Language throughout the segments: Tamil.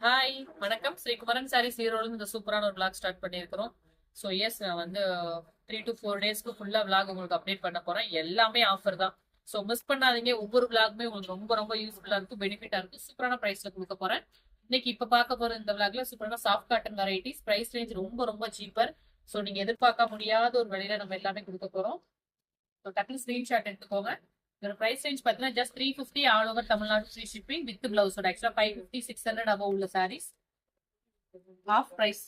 ஹாய், வணக்கம். ஸ்ரீகுமரன் சாரீஸ் ஈரோடு இந்த சூப்பரான ஒரு vlog ஸ்டார்ட் பண்ணியிருக்கிறோம். ஸோ எஸ், நான் வந்து 3 to 4 டேஸ்க்கு ஃபுல்லா vlog உங்களுக்கு அப்டேட் பண்ண போறேன். எல்லாமே ஆஃபர் தான். ஸோ மிஸ் பண்ணாதீங்க. ஒவ்வொரு vlogமே உங்களுக்கு ரொம்ப ரொம்ப யூஸ்ஃபுல்லா இருக்கும், பெனிஃபிட்டா இருக்கும். சூப்பரான பிரைஸ்ல கொடுக்க போறேன். இன்னைக்கு இப்ப பார்க்க போற இந்த vlogல சூப்பரான soft cotton varieties, price range ரொம்ப ரொம்ப சீப்பர். ஸோ நீங்க எதிர்பார்க்க முடியாத ஒரு விலையில நம்ம எல்லாமே கொடுக்க போறோம். ஸோ டக்குனு ஸ்கிரீன்ஷாட் எடுத்துக்கோங்க. இதோட பிரைஸ் ரேஞ்ச் பார்த்தீங்கன்னா just 350 all over Tamil Nadu free shipping with பிளவுஸோட. ஆக்சுவலா 550 600 above உள்ள saris half price.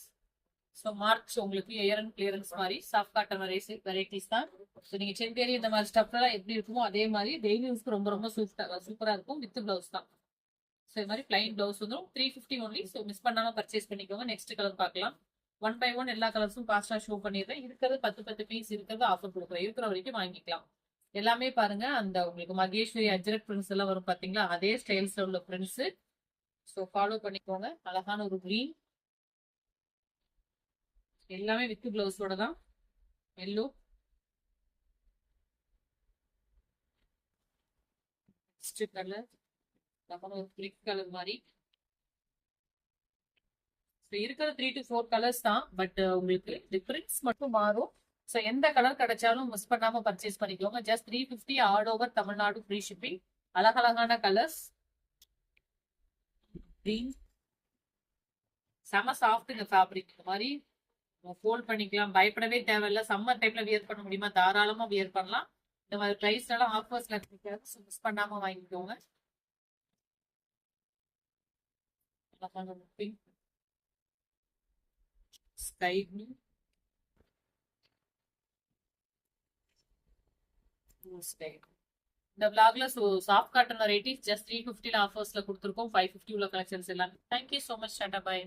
So March உங்களுக்கு இயர் அண்ட் கிளியரன்ஸ் மாதிரி சாஃப்ட் காட்டன் வெரைட்டிஸ் தான். ஸோ நீங்க செந்தேரி இந்த மாதிரி ஸ்டப்லாம் எப்படி இருக்குமோ அதே மாதிரி டெய்லி யூஸ்க்கு ரொம்ப ரொம்ப சூப்பரா இருக்கும். வித் பிளவுஸ் தான். ஸோ இது மாதிரி பிளைன் பிளவுஸ் வந்துடும் 350 ஒன்லி. ஸோ மிஸ் பண்ணாம பர்ச்சேஸ் பண்ணிக்கோங்க. நெக்ஸ்ட் கலர் பார்க்கலாம். ஒன் பை ஒன் எல்லா கலர்ஸும் ஃபாஸ்டா ஷோ பண்ணிடுறேன். இருக்கிறது 10 பீஸ் இருக்கிறது ஆஃபர் கொடுக்குறேன். இருக்கிற வரைக்கும் வாங்கிக்கலாம். எல்லாமே பாருங்க, அந்த உங்களுக்கு மகேஸ்வரி அஜ்ரக் பிரிண்ட்ஸ் எல்லாம் வரும் பாத்தீங்களா, அதே ஸ்டைல்ஸ்ல உள்ள பிரிண்ட்ஸ். ஸோ ஃபாலோ பண்ணிக்கோங்க. அழகான ஒரு கிரீன், எல்லாமே வித் பிளவுஸோட தான். எல்லோ, கலர், ஒரு பிரிக் கலர் மாதிரி. ஸோ இருக்கிற 3 to 4 கலர்ஸ் தான், பட் உங்களுக்கு டிஃபரன்ஸ் மட்டும் மாறும். ஸோ எந்த கலர் கிடைச்சாலும் மிஸ் பண்ணாம பர்ச்சேஸ் பண்ணிக்கோங்க. Just 350 all over Tamil Nadu free shipping. அழகழகான கலர்ஸ். கிரீன், செம சாஃப்ட் இந்த ஃபேப்ரிக். இந்த மாதிரி ஃபோல்ட் பண்ணிக்கலாம், பயப்படவே தேவையில்ல. சம்மர் டைம்ல வியர் பண்ண முடியுமா? தாராளமா வியர் பண்ணலாம். இந்த மாதிரி பிரைஸ் எல்லாம் ஆஃபர்ஸ்ல கிடைக்காது. மிஸ் பண்ணாம வாங்கிக்கோங்க. Pink, sky blue, sky. இந்த vlogல சாஃப்ட் காட்டன் வெரைட்டிஸ் ஜஸ்ட் 350 ஆஃபர்ஸ்ல கொடுத்துருக்கோம். 550 உள்ள கலெக்ஷன்ஸ் எல்லாம். Thank you so much. Tata, by.